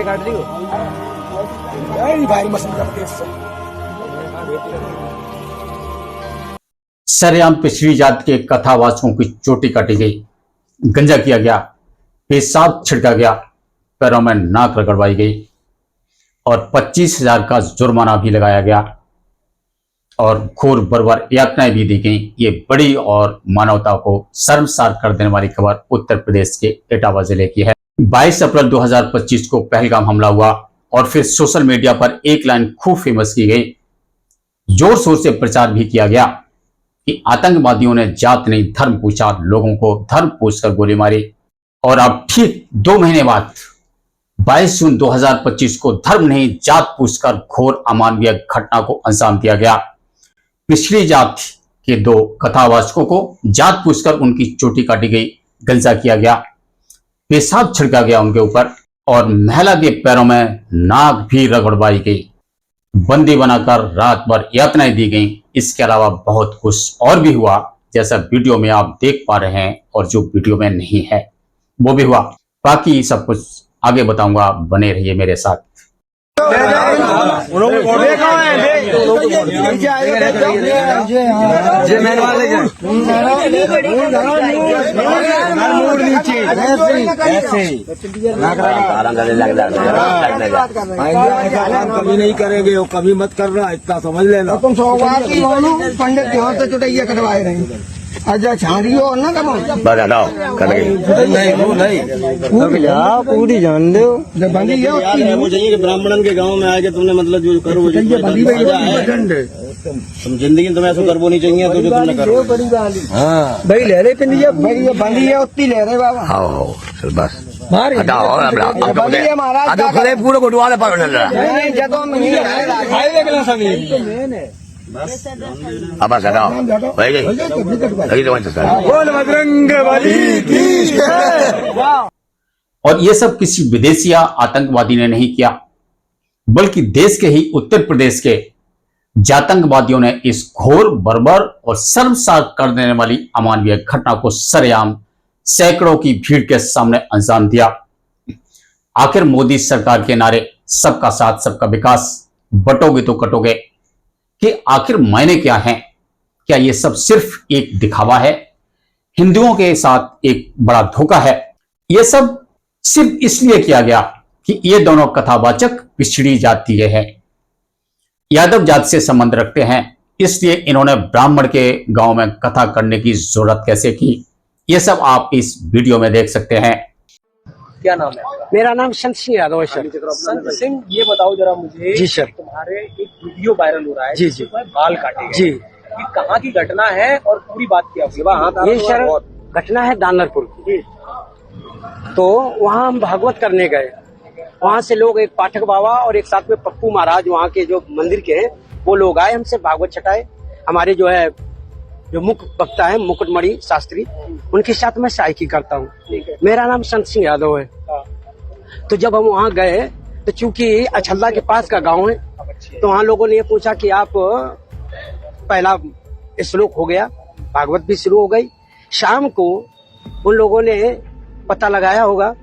काट दी भाई मशीन करते सरेआम पिछड़ी जात के कथावाचकों की चोटी काटी गई, गंजा किया गया, पेशाब छिड़का गया, पैरों में नाक रगड़वाई गई और 25,000 का जुर्माना भी लगाया गया और घोर बर्बर यातनाएं भी दी गई। ये बड़ी और मानवता को शर्मसार कर देने वाली खबर उत्तर प्रदेश के इटावा जिले की है। 22 अप्रैल 2025 को पहलगाम हमला हुआ और फिर सोशल मीडिया पर एक लाइन खूब फेमस की गई, जोर शोर से प्रचार भी किया गया कि आतंकवादियों ने जात नहीं धर्म पूछा, लोगों को धर्म पूछकर गोली मारी। और अब ठीक 2 महीने बाद 22 जून 2025 को धर्म नहीं जात पूछकर घोर अमानवीय घटना को अंजाम दिया गया। पिछड़ी जात के 2 कथावाचकों को जात पूछकर उनकी चोटी काटी गई, गंजा किया गया, पेशाब छिड़का गया उनके ऊपर और महिला के पैरों में नाक भी रगड़वाई गई, बंदी बनाकर रात भर यातनाएं दी गई। इसके अलावा बहुत कुछ और भी हुआ, जैसा वीडियो में आप देख पा रहे हैं और जो वीडियो में नहीं है वो भी हुआ। बाकी सब कुछ आगे बताऊंगा, बने रहिए मेरे साथ। कभी नहीं करेंगे वो, कभी मत करना, इतना समझ लेना। तुम पंडित यहाँ से चुटैया कटवाए रहे, अच्छा छाड़ी हो ना कब पूरी जान दो चाहिए ब्राह्मणन के गांव में आके तुमने मतलब जो करो तुम जिंदगी में तुम्हें ऐसा करवो नहीं चाहिए तो जो तुमने करो भाई ले रहे पिंडिया बंदी है उतनी ले रहे बाबा। हाँ बस पूरे गुटवाले और ये सब किसी विदेशी या आतंकवादी ने नहीं किया, बल्कि देश के ही उत्तर प्रदेश के जातंकवादियों ने इस घोर बर्बर और शर्मसार कर देने वाली अमानवीय घटना को सरेआम सैकड़ों की भीड़ के सामने अंजाम दिया। आखिर मोदी सरकार के नारे सबका साथ सबका विकास, बटोगे तो कटोगे, कि आखिर मायने क्या हैं? क्या ये सब सिर्फ एक दिखावा है? हिंदुओं के साथ एक बड़ा धोखा है? ये सब सिर्फ इसलिए किया गया कि ये दोनों कथावाचक पिछड़ी जाति के हैं, यादव जात से संबंध रखते हैं, इसलिए इन्होंने ब्राह्मण के गांव में कथा करने की जरूरत कैसे की? ये सब आप इस वीडियो में देख सकते हैं। क्या नाम है? मेरा नाम संत सिंह यादव है सर। संत सिंह, ये बताओ जरा मुझे। जी सर। तुम्हारे एक वीडियो वायरल हो रहा है, जी जी, बाल काटे गए। जी, ये कहाँ की घटना है और पूरी बात क्या हुई? ये सर घटना है दानरपुर की। तो वहाँ हम भागवत करने गए, वहाँ से लोग, एक पाठक बाबा और एक साथ में पप्पू महाराज वहाँ के जो मंदिर के हैं वो लोग आए, हमसे भागवत छटाए। हमारे जो है जो मुख्य वक्ता है मुकुटमणि शास्त्री, उनके साथ मैं सहायकी करता हूँ। मेरा नाम संत सिंह यादव है। तो जब हम वहाँ गए तो चूंकि अछल्ला के पास का गांव है, तो वहाँ लोगों ने ये पूछा कि आप, पहला श्लोक हो गया, भागवत भी शुरू हो गई। शाम को उन लोगों ने पता लगाया होगा,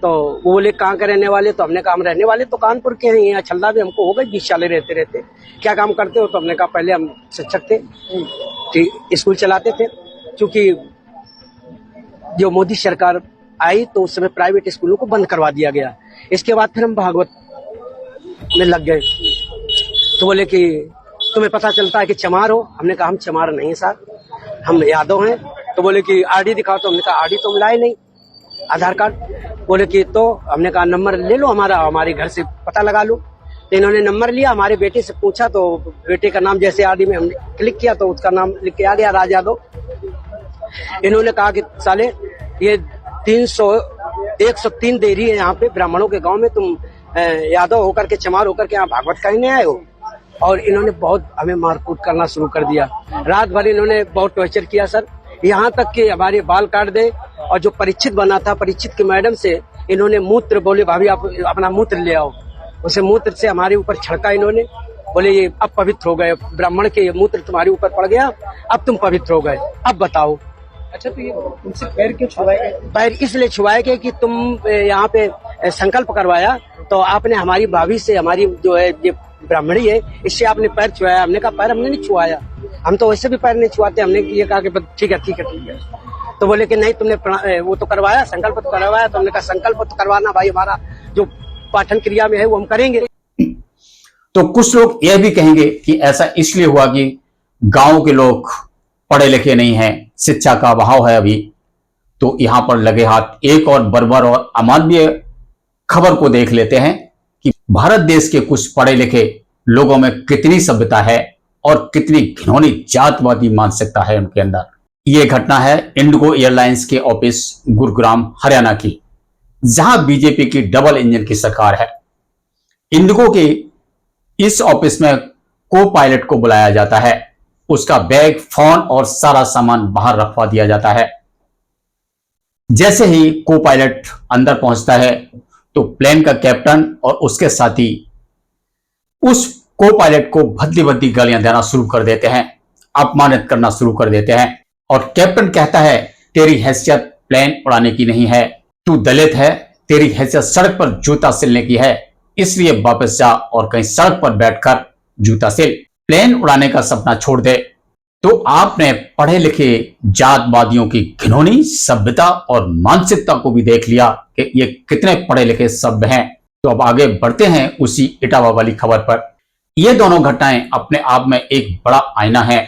तो वो बोले कहाँ के रहने वाले? तो हमने कहा हम रहने वाले तो कानपुर के हैं, अछल्ला भी हमको हो गए 20 साल रहते रहते। क्या काम करते हो? तो हमने कहा पहले हम शिक्षक थे, स्कूल चलाते थे। चूंकि जो मोदी सरकार आई तो उस समय प्राइवेट स्कूलों को बंद करवा दिया गया। इसके बाद फिर हम भागवत में लग गए। तो बोले कि तुम्हें पता चलता है कि चमार हो? हमने कहा हम चमार नहीं सर, हम यादव हैं। तो बोले कि आरडी दिखाओ। तो हमने कहा आरडी तो हम लाए नहीं, आधार कार्ड। बोले कि तो हमने कहा नंबर ले लो हमारा, हमारे घर से पता लगा लो। तो इन्होंने नंबर लिया, हमारे बेटे से पूछा, तो बेटे का नाम जैसे आरडी में हमने क्लिक किया तो उसका नाम लिख के आ गया, राज यादव। इन्होंने कहा कि साले ये 103 देरी है यहाँ पे ब्राह्मणों के गांव में, तुम यादव होकर के, चमार होकर के यहाँ भागवत कहने आए हो। और इन्होंने बहुत हमें मारकूट करना शुरू कर दिया। रात भर इन्होंने बहुत टॉर्चर किया सर, यहाँ तक कि हमारे बाल काट दे। और जो परीक्षित बना था, परीक्षित की मैडम से इन्होंने मूत्र, बोले भाभी आप अपना मूत्र ले आओ, उसे मूत्र से हमारे ऊपर छिड़का इन्होंने। बोले ये अब पवित्र हो गए, ब्राह्मण के मूत्र तुम्हारे ऊपर पड़ गया, अब तुम पवित्र हो गए, अब बताओ। अच्छा, तो ये उनसे पैर क्यों छुआए गए? पैर इसलिए छुआए गए कि तुम यहाँ पे संकल्प करवाया, तो आपने हमारी भाभी से, हमारी जो है ये ब्राह्मणी है, इससे आपने पैर छुआया। हमने कहा पैर हमने नहीं छुआया, हम तो वैसे भी पैर नहीं छुआते। हमने ये कहा कि ठीक है ठीक है ठीक है। तो बोले कि नहीं तुमने वो तो करवाया, संकल्प तो करवाया। तो हमने कहा संकल्प तो करवाना भाई, हमारा जो पाठन क्रिया में है वो हम करेंगे। तो कुछ लोग यह भी कहेंगे कि ऐसा इसलिए हुआ कि गांव के लोग पढ़े लिखे नहीं हैं, शिक्षा का अभाव है अभी। तो यहां पर लगे हाथ एक और बर्बर और अमानवीय खबर को देख लेते हैं कि भारत देश के कुछ पढ़े लिखे लोगों में कितनी सभ्यता है और कितनी घिनौनी जातवादी मानसिकता है उनके अंदर। यह घटना है इंडिगो एयरलाइंस के ऑफिस गुरुग्राम हरियाणा की, जहां बीजेपी की डबल इंजन की सरकार है। इंडिगो के इस ऑफिस में को पायलट को बुलाया जाता है, उसका बैग, फोन और सारा सामान बाहर रखवा दिया जाता है। जैसे ही को पायलट अंदर पहुंचता है तो प्लेन का कैप्टन और उसके साथी उस को पायलट को भद्दी भद्दी गालियां देना शुरू कर देते हैं, अपमानित करना शुरू कर देते हैं। और कैप्टन कहता है तेरी हैसियत प्लेन उड़ाने की नहीं है, तू दलित है, तेरी हैसियत सड़क पर जूता सिलने की है, इसलिए वापस जा और कहीं सड़क पर बैठकर जूता सिल, प्लेन उड़ाने का सपना छोड़ दे। तो आपने पढ़े लिखे जातवादियों की घिनौनी सभ्यता और मानसिकता को भी देख लिया कि ये कितने पढ़े लिखे सभ्य हैं। तो अब आगे बढ़ते हैं उसी इटावा वाली खबर पर। ये दोनों घटनाएं अपने आप में एक बड़ा आईना है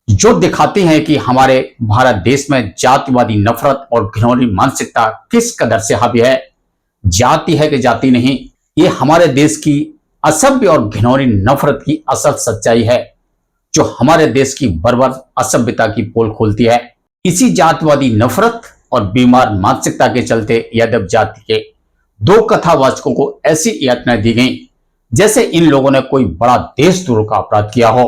जो दिखाती हैं कि हमारे भारत देश में जातिवादी नफरत और घिनौनी मानसिकता किस कदर से हावी है। जाति है कि जाति नहीं, ये हमारे देश की असभ्य और घिनौनी नफरत की असल सच्चाई है जो हमारे देश की बर्बर असभ्यता की पोल खोलती है। इसी जातिवादी नफरत और बीमार मानसिकता के चलते यादव जाति के दो कथावाचकों को ऐसी यातनाएं दी गई जैसे इन लोगों ने कोई बड़ा देशद्रोह का अपराध किया हो।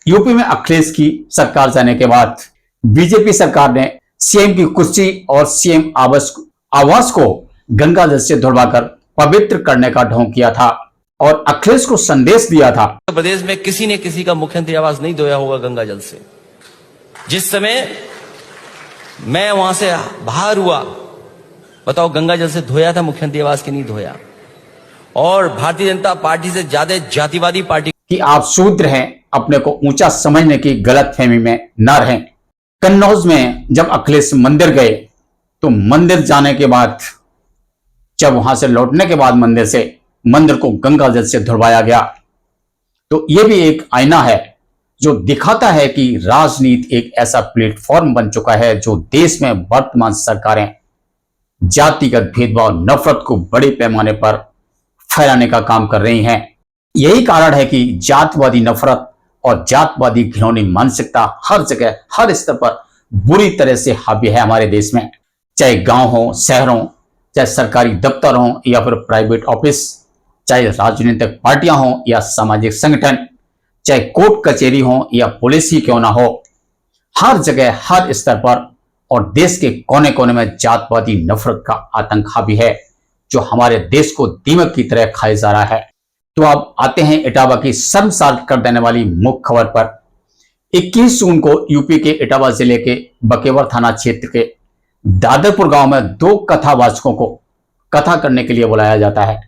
यूपी में अखिलेश की सरकार जाने के बाद बीजेपी सरकार ने सीएम की कुर्सी और सीएम आवास को गंगा जल से धुलवाकर पवित्र करने का ढोंग किया था और अखिलेश को संदेश दिया था। उत्तर प्रदेश में किसी ने किसी का मुख्यमंत्री आवास नहीं धोया होगा गंगा जल से। जिस समय मैं वहां से बाहर हुआ, बताओ गंगा जल से धोया था मुख्यमंत्री आवास की नहीं धोया। और भारतीय जनता पार्टी से ज्यादा जातिवादी पार्टी कि आप शूद्र हैं, अपने को ऊंचा समझने की गलतफहमी में न रहें। कन्नौज में जब अखिलेश मंदिर गए तो मंदिर जाने के बाद, जब वहां से लौटने के बाद मंदिर को गंगा जल से धुलवाया गया। तो यह भी एक आईना है जो दिखाता है कि राजनीति एक ऐसा प्लेटफॉर्म बन चुका है जो देश में वर्तमान सरकारें जातिगत भेदभाव, नफरत को बड़े पैमाने पर फैलाने का काम कर रही हैं। यही कारण है कि जातवादी नफरत और जातवादी घिनौनी मानसिकता हर जगह, हर स्तर पर बुरी तरह से हावी है हमारे देश में। चाहे गांव हो, शहर हो, चाहे सरकारी दफ्तर हो या फिर प्राइवेट ऑफिस, चाहे राजनीतिक पार्टियां हो या सामाजिक संगठन, चाहे कोर्ट कचहरी हो या पुलिस ही क्यों ना हो, हर जगह, हर स्तर पर और देश के कोने कोने में जातवादी नफरत का आतंक हावी है जो हमारे देश को दीमक की तरह खाए जा रहा है। तो अब आते हैं इटावा की शर्मसार कर देने वाली मुख्य खबर पर। 21 जून को यूपी के इटावा जिले के बकेवर थाना क्षेत्र के दादरपुर गांव में दो कथावाचकों को कथा करने के लिए बुलाया जाता है,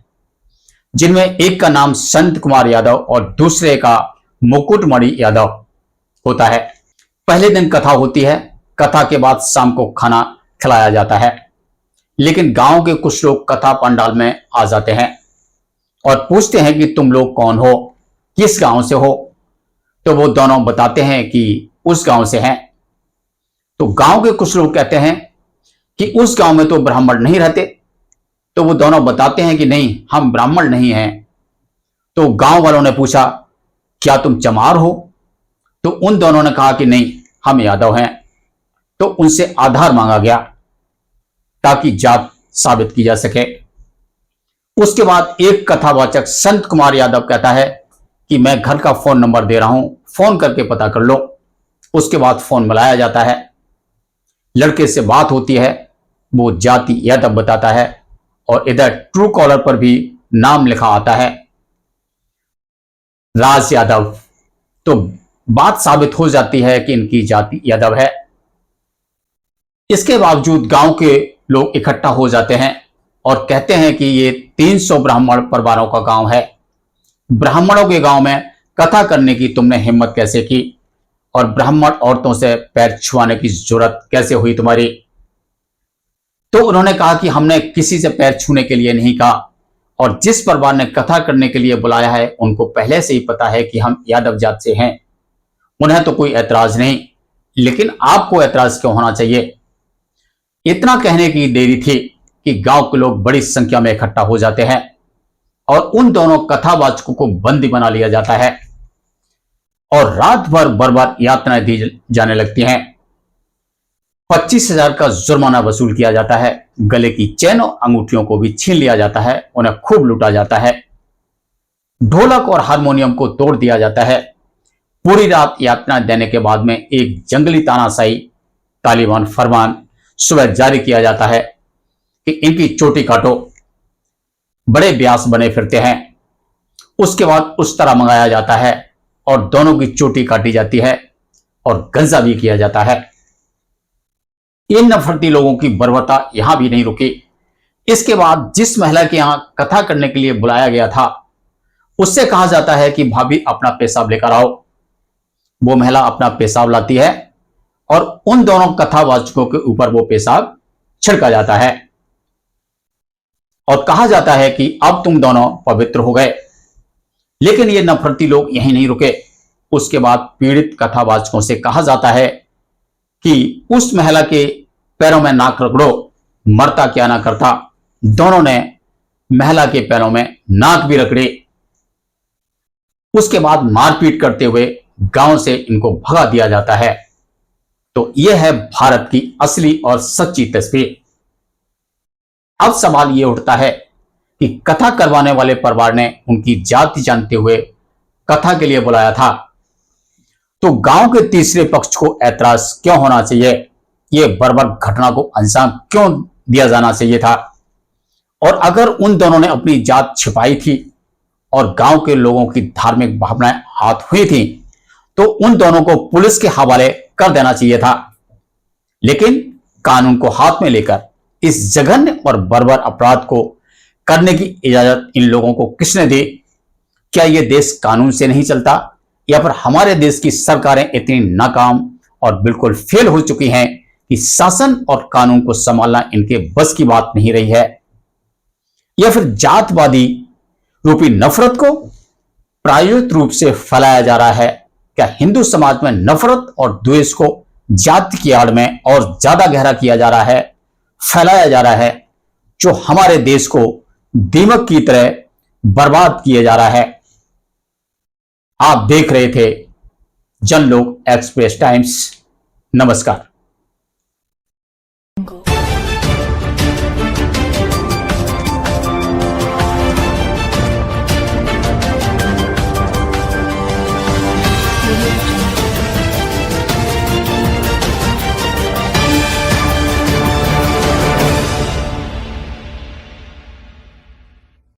जिनमें एक का नाम संत कुमार यादव और दूसरे का मुकुटमणि यादव होता है। पहले दिन कथा होती है, कथा के बाद शाम को खाना खिलाया जाता है। लेकिन गांव के कुछ लोग कथा पंडाल में आ जाते हैं और पूछते हैं कि तुम लोग कौन हो, किस गांव से हो। तो वो दोनों बताते हैं कि उस गांव से हैं। तो गांव के कुछ लोग कहते हैं कि उस गांव में तो ब्राह्मण नहीं रहते। तो वो दोनों बताते हैं कि नहीं, हम ब्राह्मण नहीं हैं। तो गांव वालों ने पूछा क्या तुम चमार हो? तो उन दोनों ने कहा कि नहीं, हम यादव हैं। तो उनसे आधार मांगा गया ताकि जात साबित की जा सके। उसके बाद एक कथावाचक संत कुमार यादव कहता है कि मैं घर का फोन नंबर दे रहा हूं, फोन करके पता कर लो। उसके बाद फोन मिलाया जाता है, लड़के से बात होती है, वो जाति यादव बताता है और इधर ट्रू कॉलर पर भी नाम लिखा आता है। राज यादव, तो बात साबित हो जाती है कि इनकी जाति यादव है। इसके बावजूद गांव के लोग इकट्ठा हो जाते हैं और कहते हैं कि ये 300 ब्राह्मण परिवारों का गांव है। ब्राह्मणों के गांव में कथा करने की तुमने हिम्मत कैसे की, और ब्राह्मण औरतों से पैर छुआने की जरूरत कैसे हुई तुम्हारी? तो उन्होंने कहा कि हमने किसी से पैर छूने के लिए नहीं कहा, और जिस परिवार ने कथा करने के लिए बुलाया है उनको पहले से ही पता है कि हम यादव जात से हैं। उन्हें तो कोई ऐतराज नहीं, लेकिन आपको ऐतराज क्यों होना चाहिए? इतना कहने की देरी थी कि गांव के लोग बड़ी संख्या में इकट्ठा हो जाते हैं और उन दोनों कथावाचकों को बंदी बना लिया जाता है और रात भर बर्बाद यातनाएं दी जाने लगती हैं। 25,000 का जुर्माना वसूल किया जाता है, गले की चैन और अंगूठियों को भी छीन लिया जाता है, उन्हें खूब लूटा जाता है, ढोलक और हारमोनियम को तोड़ दिया जाता है। पूरी रात यातना देने के बाद में एक जंगली तानाशाही तालिबान फरमान सुबह जारी किया जाता है कि इनकी चोटी काटो। बड़े ब्यास बने फिरते हैं। उसके बाद उस तरह मंगाया जाता है और दोनों की चोटी काटी जाती है और गंजा भी किया जाता है। इन नफरती लोगों की बर्बरता यहां भी नहीं रुकी। इसके बाद जिस महिला के यहां कथा करने के लिए बुलाया गया था उससे कहा जाता है कि भाभी अपना पेशाब लेकर आओ। वो महिला अपना पेशाब लाती है और उन दोनों कथावाचकों के ऊपर वो पेशाब छिड़का जाता है और कहा जाता है कि अब तुम दोनों पवित्र हो गए। लेकिन ये नफरती लोग यहीं नहीं रुके। उसके बाद पीड़ित कथावाचकों से कहा जाता है कि उस महिला के पैरों में नाक रगड़ो, मरता क्या ना करता। दोनों ने महिला के पैरों में नाक भी रगड़ी। उसके बाद मारपीट करते हुए गांव से इनको भगा दिया जाता है। तो यह है भारत की असली और सच्ची तस्वीर। अब सवाल यह उठता है कि कथा करवाने वाले परिवार ने उनकी जाति जानते हुए कथा के लिए बुलाया था, तो गांव के तीसरे पक्ष को ऐतराज क्यों होना चाहिए? यह बर्बर घटना को अंजाम क्यों दिया जाना चाहिए था? और अगर उन दोनों ने अपनी जात छिपाई थी और गांव के लोगों की धार्मिक भावनाएं हाथ हुई थी, तो उन दोनों को पुलिस के हवाले कर देना चाहिए था। लेकिन कानून को हाथ में लेकर इस जघन्य और बर्बर अपराध को करने की इजाजत इन लोगों को किसने दी? क्या यह देश कानून से नहीं चलता, या फिर हमारे देश की सरकारें इतनी नाकाम और बिल्कुल फेल हो चुकी हैं कि शासन और कानून को संभालना इनके बस की बात नहीं रही है? या फिर जातवादी रूपी नफरत को प्रायोजित रूप से फैलाया जा रहा है? क्या हिंदू समाज में नफरत और द्वेष को जाति की आड़ में और ज्यादा गहरा किया जा रहा है, फैलाया जा रहा है, जो हमारे देश को दीमक की तरह बर्बाद किया जा रहा है? आप देख रहे थे जनलोक एक्सप्रेस टाइम्स। नमस्कार। Thank you.